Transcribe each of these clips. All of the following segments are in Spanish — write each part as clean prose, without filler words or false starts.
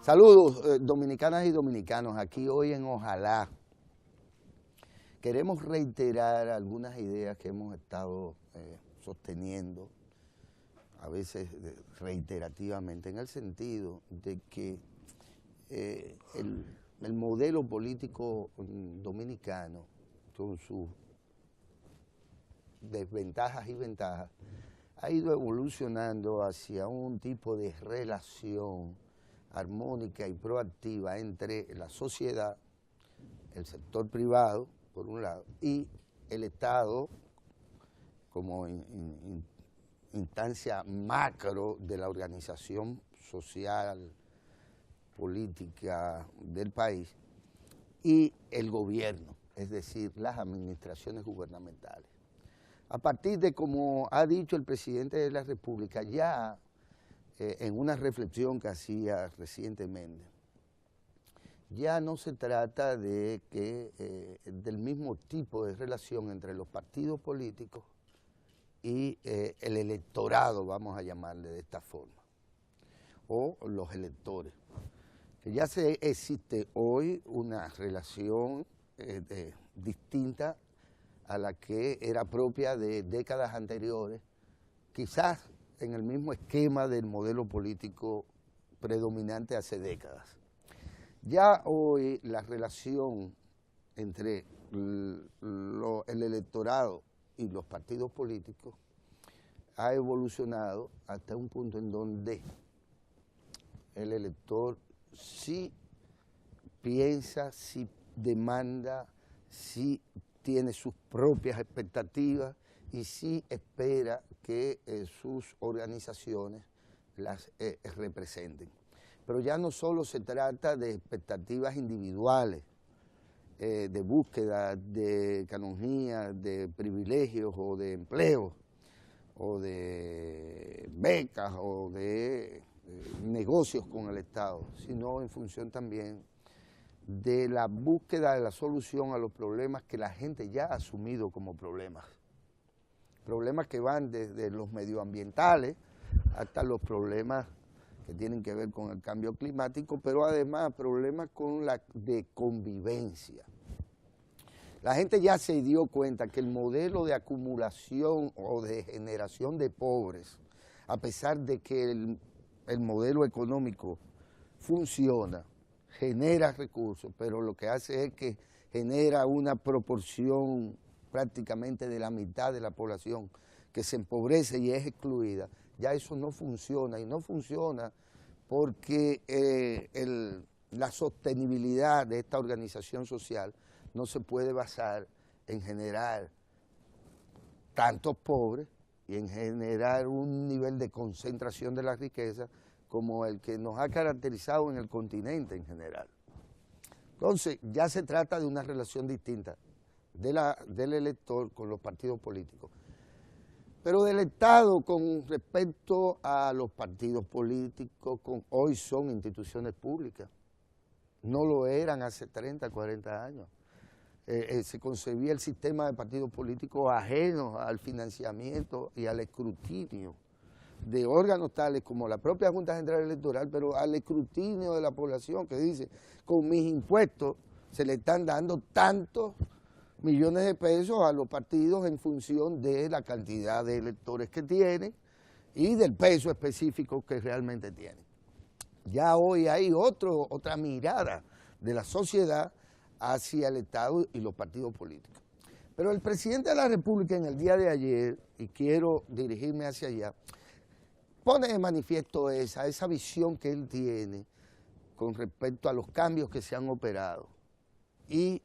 Saludos, dominicanas y dominicanos. Aquí hoy en Ojalá queremos reiterar algunas ideas que hemos estado sosteniendo, a veces reiterativamente, en el sentido de que el modelo político dominicano, con sus desventajas y ventajas, ha ido evolucionando hacia un tipo de relación armónica y proactiva entre la sociedad, el sector privado, por un lado, y el Estado como instancia macro de la organización social, política del país, y el gobierno, es decir, las administraciones gubernamentales. A partir de, como ha dicho el presidente de la República, ya en una reflexión que hacía recientemente, ya no se trata de del mismo tipo de relación entre los partidos políticos y el electorado, vamos a llamarle de esta forma, o los electores. Que ya existe hoy una relación distinta a la que era propia de décadas anteriores, quizás en el mismo esquema del modelo político predominante hace décadas. Ya hoy la relación entre el electorado y los partidos políticos ha evolucionado hasta un punto en donde el elector sí piensa, sí demanda, sí tiene sus propias expectativas y sí espera que sus organizaciones las representen. Pero ya no solo se trata de expectativas individuales, de búsqueda de canonjías, de privilegios o de empleos, o de becas o de negocios con el Estado, sino en función también de la búsqueda de la solución a los problemas que la gente ya ha asumido como problemas. Problemas que van desde los medioambientales hasta los problemas que tienen que ver con el cambio climático, pero además problemas de convivencia. La gente ya se dio cuenta que el modelo de acumulación o de generación de pobres, a pesar de que el modelo económico funciona, genera recursos, pero lo que hace es que genera una proporción prácticamente de la mitad de la población que se empobrece y es excluida. Ya eso no funciona, y no funciona porque la sostenibilidad de esta organización social no se puede basar en generar tantos pobres y en generar un nivel de concentración de la riqueza como el que nos ha caracterizado en el continente en general. Entonces, ya se trata de una relación distinta del elector con los partidos políticos, pero del Estado con respecto a los partidos políticos, hoy son instituciones públicas, no lo eran hace 30, 40 años. Se concebía el sistema de partidos políticos ajenos al financiamiento y al escrutinio de órganos tales como la propia Junta Central Electoral, pero al escrutinio de la población que dice, con mis impuestos se le están dando tantos millones de pesos a los partidos en función de la cantidad de electores que tienen y del peso específico que realmente tienen. Ya hoy hay otra mirada de la sociedad hacia el Estado y los partidos políticos. Pero el presidente de la República en el día de ayer, y quiero dirigirme hacia allá, pone de manifiesto esa visión que él tiene con respecto a los cambios que se han operado y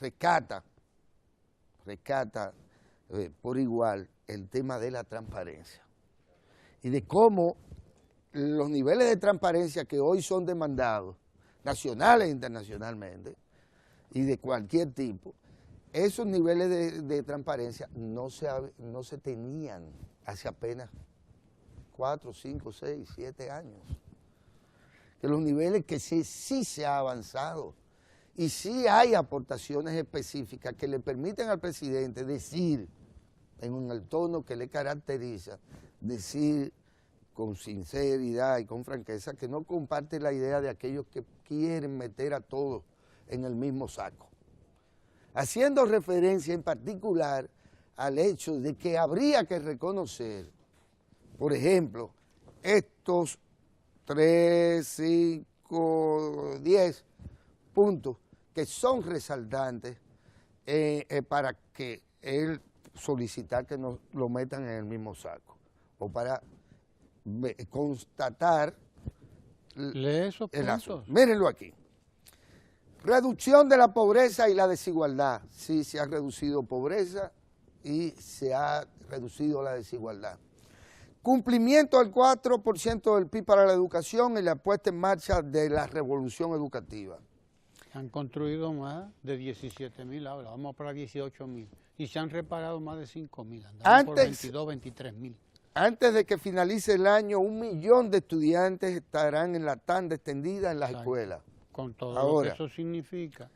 rescata por igual el tema de la transparencia y de cómo los niveles de transparencia que hoy son demandados, nacionales e internacionalmente, y de cualquier tipo, esos niveles de transparencia no se tenían hace apenas 4, 5, 6, 7 años. Que los niveles que sí se ha avanzado y sí hay aportaciones específicas que le permiten al presidente decir, en el tono que le caracteriza, decir con sinceridad y con franqueza, que no comparte la idea de aquellos que quieren meter a todos en el mismo saco. Haciendo referencia en particular al hecho de que habría que reconocer, por ejemplo, estos 3, 5, 10 puntos que son resaltantes para que él solicitar que no lo metan en el mismo saco, o para constatar Lee esos puntos. Mírenlo aquí. Reducción de la pobreza y la desigualdad. Sí, se ha reducido pobreza y se ha reducido la desigualdad. Cumplimiento del 4% del PIB para la educación y la puesta en marcha de la revolución educativa. Han construido más de 17.000 aulas, vamos para 18.000. Y se han reparado más de 5.000, andamos por 22, 23.000. Antes de que finalice el año, 1 millón de estudiantes estarán en la tanda extendida en las escuelas. Con todo lo que eso significa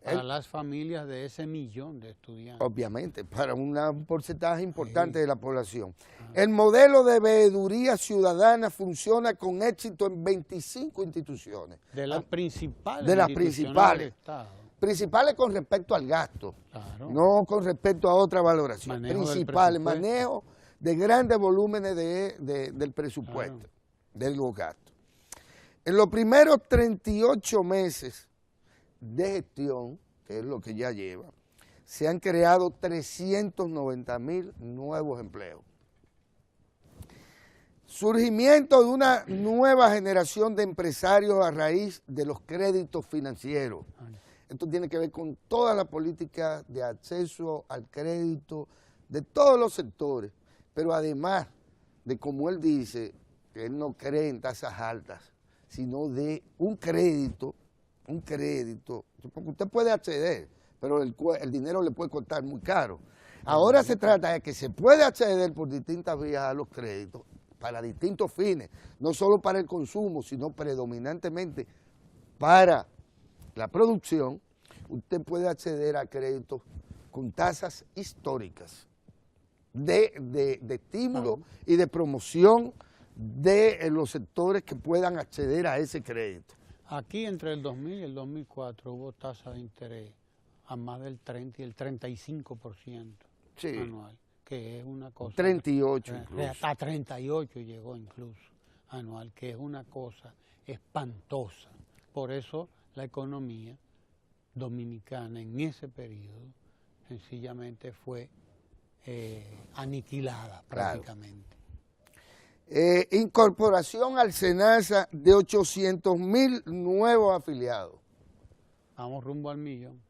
para las familias de ese 1 millón de estudiantes. Obviamente, para un porcentaje importante de la población. El modelo de veeduría ciudadana funciona con éxito en 25 instituciones. De las principales. De las principales. Del Estado. Principales con respecto al gasto, claro. No con respecto a otra valoración. Principales, manejo de grandes volúmenes del presupuesto, claro, de los gastos. En los primeros 38 meses de gestión, que es lo que ya lleva, se han creado 390.000 nuevos empleos. Surgimiento de una nueva generación de empresarios a raíz de los créditos financieros. Esto tiene que ver con toda la política de acceso al crédito de todos los sectores, pero además de, como él dice, que él no cree en tasas altas, sino de un crédito, porque usted puede acceder, pero el dinero le puede costar muy caro. Ahora se trata de que se puede acceder por distintas vías a los créditos, para distintos fines, no solo para el consumo, sino predominantemente para la producción. Usted puede acceder a créditos con tasas históricas de estímulo y de promoción de los sectores que puedan acceder a ese crédito. Aquí entre el 2000 y el 2004 hubo tasas de interés a más del 30 y el 35% anual, que es una cosa... 38 incluso. Hasta 38 llegó incluso anual, que es una cosa espantosa. Por eso la economía dominicana en ese periodo sencillamente fue aniquilada prácticamente. Incorporación al SENASA de 800.000 nuevos afiliados. Vamos rumbo al millón.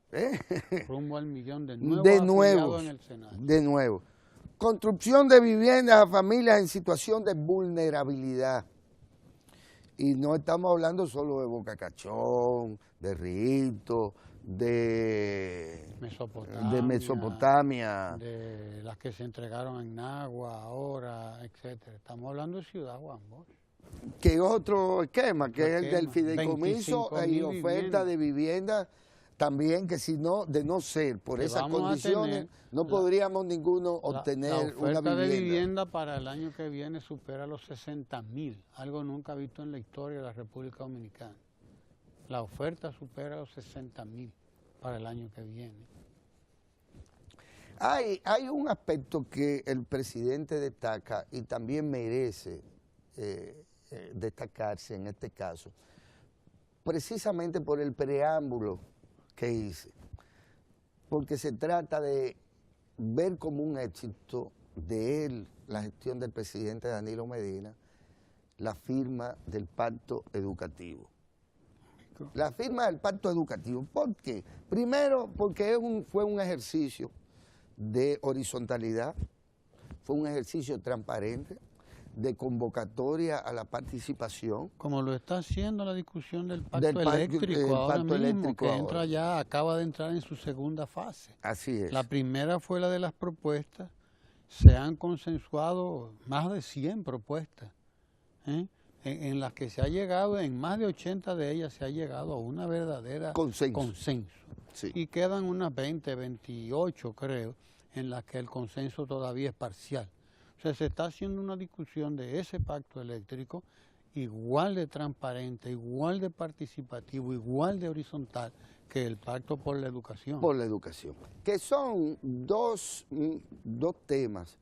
Rumbo al millón de nuevos afiliados en el SENASA. De nuevo. Construcción de viviendas a familias en situación de vulnerabilidad. Y no estamos hablando solo de Boca Cachón, de Rito, de Mesopotamia, de las que se entregaron en Nagua ahora, etcétera. Estamos hablando de Ciudad Juan Bosch. Que otro esquema, que es el del fideicomiso y oferta de vivienda también, que si no, de no ser por esas condiciones, no podríamos ninguno obtener una vivienda. La oferta de vivienda para el año que viene supera los 60.000, algo nunca visto en la historia de la República Dominicana. La oferta supera los 60.000 para el año que viene. Hay un aspecto que el presidente destaca y también merece destacarse en este caso, precisamente por el preámbulo que hice, porque se trata de ver como un éxito de él, la gestión del presidente Danilo Medina, la firma del pacto educativo. La firma del pacto educativo, ¿por qué? Primero, porque fue un ejercicio de horizontalidad, fue un ejercicio transparente, de convocatoria a la participación. Como lo está haciendo la discusión del pacto eléctrico ahora mismo, que entra ya, acaba de entrar en su segunda fase. Así es. La primera fue la de las propuestas, se han consensuado más de 100 propuestas, en las que se ha llegado, en más de 80 de ellas se ha llegado a una verdadera consenso. Sí. Y quedan unas 20, 28 creo, en las que el consenso todavía es parcial. O sea, se está haciendo una discusión de ese pacto eléctrico igual de transparente, igual de participativo, igual de horizontal que el pacto por la educación. Por la educación, que son dos temas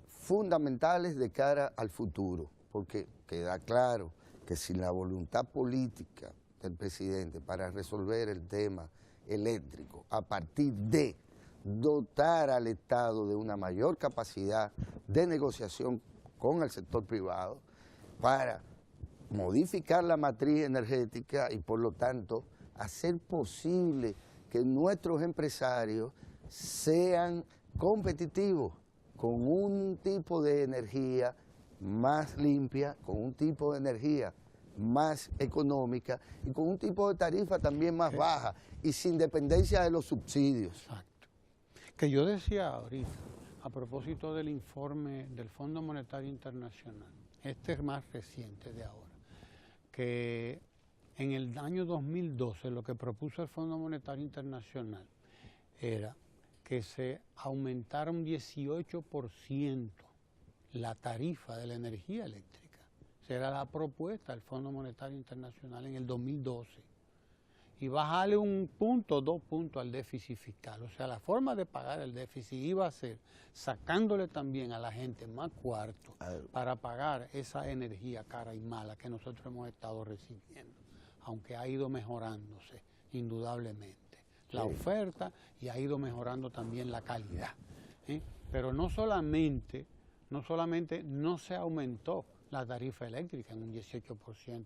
fundamentales de cara al futuro, porque queda claro que sin la voluntad política del presidente para resolver el tema eléctrico, a partir de dotar al Estado de una mayor capacidad de negociación con el sector privado para modificar la matriz energética y por lo tanto hacer posible que nuestros empresarios sean competitivos con un tipo de energía más limpia, con un tipo de energía más económica y con un tipo de tarifa también más baja y sin dependencia de los subsidios. Exacto. Que yo decía ahorita, a propósito del informe del Fondo Monetario Internacional, este es más reciente de ahora, que en el año 2012 lo que propuso el Fondo Monetario Internacional era que se aumentara un 18% la tarifa de la energía eléctrica. Esa era la propuesta del Fondo Monetario Internacional en el 2012. Y bajarle 1 punto, 2 puntos al déficit fiscal. O sea, la forma de pagar el déficit iba a ser sacándole también a la gente más cuarto para pagar esa energía cara y mala que nosotros hemos estado recibiendo, aunque ha ido mejorándose indudablemente la oferta y ha ido mejorando también la calidad. Pero no solamente no se aumentó la tarifa eléctrica en un 18%.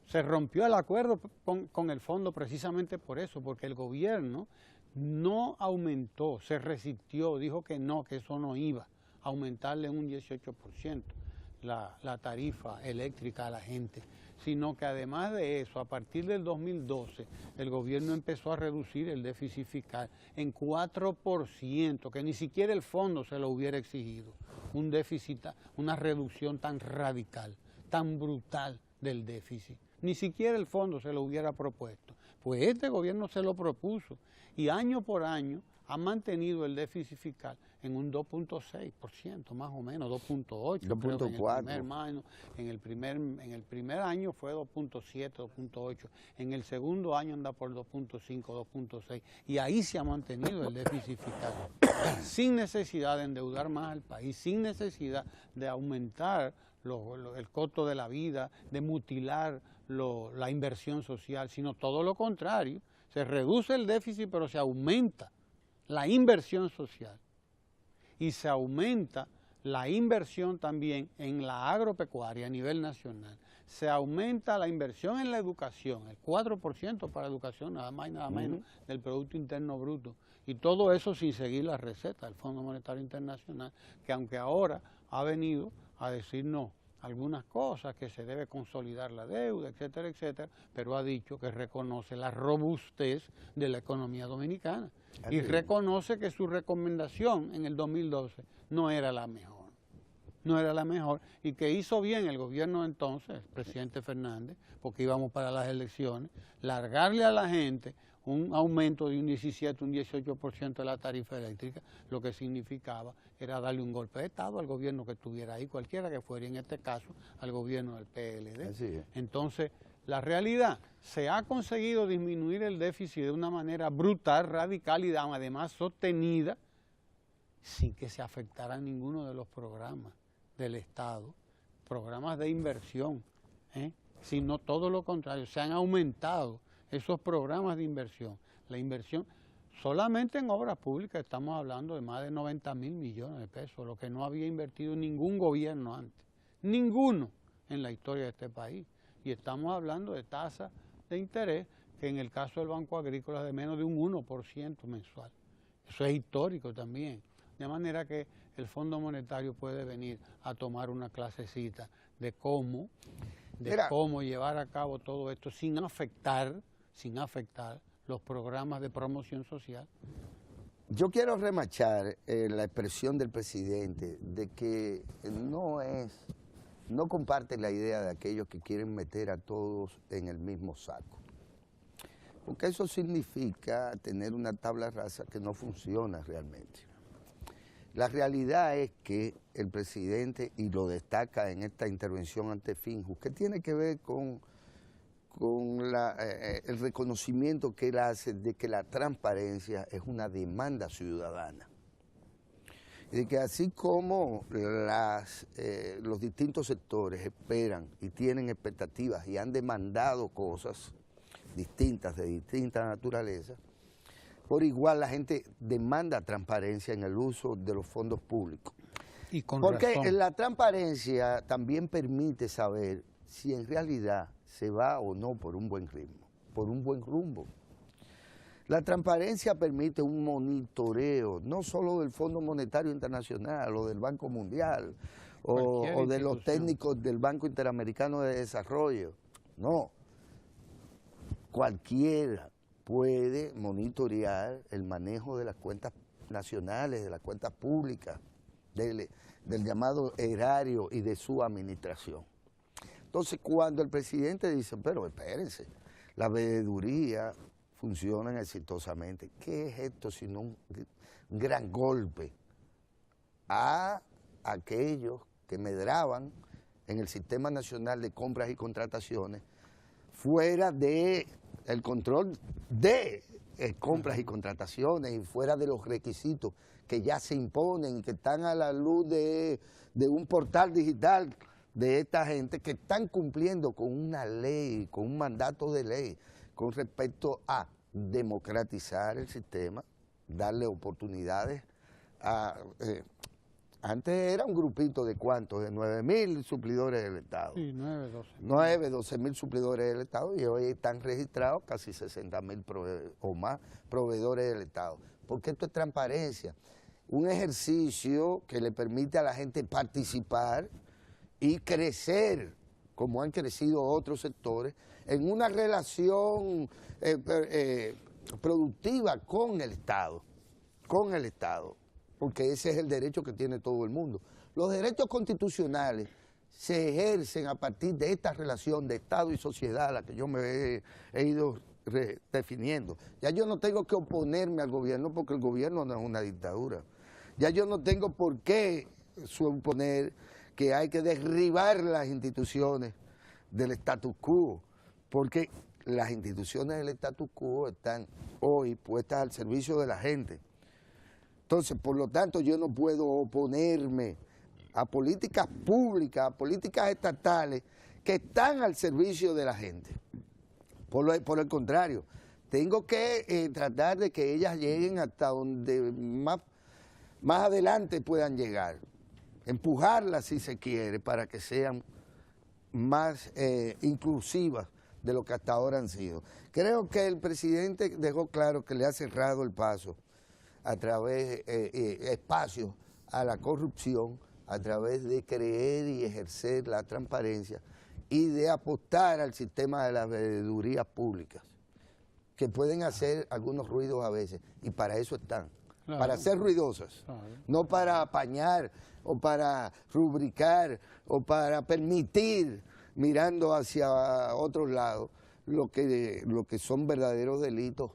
Se rompió el acuerdo con el fondo precisamente por eso, porque el gobierno no aumentó, se resistió, dijo que no, que eso no iba a aumentarle en un 18% la tarifa eléctrica a la gente, sino que además de eso, a partir del 2012, el gobierno empezó a reducir el déficit fiscal en 4%, que ni siquiera el fondo se lo hubiera exigido, un déficit, una reducción tan radical, tan brutal del déficit. Ni siquiera el fondo se lo hubiera propuesto. Pues este gobierno se lo propuso y año por año ha mantenido el déficit fiscal en un 2.6%, más o menos, 2.8%. 2.4. En el primer año fue 2.7, 2.8. En el segundo año anda por 2.5, 2.6. Y ahí se ha mantenido el déficit fiscal, sin necesidad de endeudar más al país, sin necesidad de aumentar el costo de la vida, de mutilar la inversión social, sino todo lo contrario. Se reduce el déficit, pero se aumenta la inversión social y se aumenta la inversión también en la agropecuaria a nivel nacional. Se aumenta la inversión en la educación, el 4% para educación, nada más y nada menos, del Producto Interno Bruto. Y todo eso sin seguir la receta del Fondo Monetario Internacional, que aunque ahora ha venido a decirnos algunas cosas, que se debe consolidar la deuda, etcétera, etcétera, pero ha dicho que reconoce la robustez de la economía dominicana y reconoce que su recomendación en el 2012 no era la mejor. No era la mejor y que hizo bien el gobierno entonces, el presidente Fernández, porque íbamos para las elecciones, largarle a la gente un aumento de un 17, un 18% de la tarifa eléctrica, lo que significaba era darle un golpe de Estado al gobierno que estuviera ahí, cualquiera que fuera, y en este caso al gobierno del PLD. Así es. Entonces, la realidad, se ha conseguido disminuir el déficit de una manera brutal, radical y además sostenida, sin que se afectara ninguno de los programas del Estado, programas de inversión, sino todo lo contrario, se han aumentado esos programas de inversión. La inversión solamente en obras públicas estamos hablando de más de 90.000 millones de pesos, lo que no había invertido ningún gobierno antes, ninguno en la historia de este país. Y estamos hablando de tasas de interés que en el caso del Banco Agrícola es de menos de un 1% mensual. Eso es histórico también. De manera que el Fondo Monetario puede venir a tomar una clasecita de cómo llevar a cabo todo esto sin afectar los programas de promoción social. Yo quiero remachar la expresión del presidente de que no comparte la idea de aquellos que quieren meter a todos en el mismo saco. Porque eso significa tener una tabla rasa que no funciona realmente. La realidad es que el presidente, y lo destaca en esta intervención ante Finjus, que tiene que ver con el reconocimiento que él hace de que la transparencia es una demanda ciudadana. Y de que así como los distintos sectores esperan y tienen expectativas y han demandado cosas distintas, de distinta naturaleza, por igual la gente demanda transparencia en el uso de los fondos públicos. Y con Porque razón. la transparencia también permite saber si en realidad se va o no por un buen ritmo, por un buen rumbo. La transparencia permite un monitoreo, no solo del Fondo Monetario Internacional o del Banco Mundial o de los técnicos del Banco Interamericano de Desarrollo, no. Cualquiera puede monitorear el manejo de las cuentas nacionales, de las cuentas públicas, del llamado erario y de su administración. Entonces, cuando el presidente dice, pero espérense, la veeduría funciona exitosamente, ¿qué es esto sino un gran golpe a aquellos que medraban en el Sistema Nacional de Compras y Contrataciones fuera de el control de compras y contrataciones y fuera de los requisitos que ya se imponen y que están a la luz de un portal digital de esta gente que están cumpliendo con una ley, con un mandato de ley con respecto a democratizar el sistema, darle oportunidades a... antes era un grupito de ¿cuántos? De 9.000 suplidores del Estado. Sí, 12.000 suplidores del Estado y hoy están registrados casi 60.000 o más proveedores del Estado. Porque esto es transparencia. Un ejercicio que le permite a la gente participar y crecer, como han crecido otros sectores, en una relación productiva con el Estado, porque ese es el derecho que tiene todo el mundo. Los derechos constitucionales se ejercen a partir de esta relación de Estado y sociedad a la que yo me he ido definiendo. Ya yo no tengo que oponerme al gobierno porque el gobierno no es una dictadura. Ya yo no tengo por qué suponer que hay que derribar las instituciones del status quo, porque las instituciones del status quo están hoy puestas al servicio de la gente. Entonces, por lo tanto, yo no puedo oponerme a políticas públicas, a políticas estatales que están al servicio de la gente. Por el contrario, tengo que tratar de que ellas lleguen hasta donde más adelante puedan llegar. Empujarlas si se quiere para que sean más inclusivas de lo que hasta ahora han sido. Creo que el presidente dejó claro que le ha cerrado el paso a través de espacios a la corrupción, a través de creer y ejercer la transparencia y de apostar al sistema de las veedurías públicas, que pueden hacer algunos ruidos a veces, y para eso están, claro, para ser ruidosas, claro, no para apañar o para rubricar o para permitir, mirando hacia otros lados, lo que son verdaderos delitos,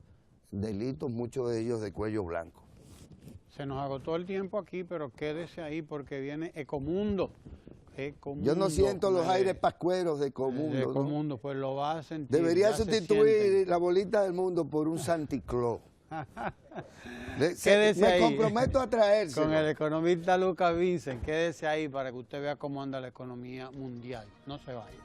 muchos de ellos de cuello blanco. Se nos agotó el tiempo aquí, pero quédese ahí porque viene Ecomundo. Yo no siento los aires pascueros de Ecomundo. De Ecomundo, ¿no? Pues lo va a sentir. Debería sustituir la bolita del mundo por un Santa Claus. Quédese ahí. Me comprometo a traerse. Con el economista Lucas Vincent, quédese ahí para que usted vea cómo anda la economía mundial. No se vaya.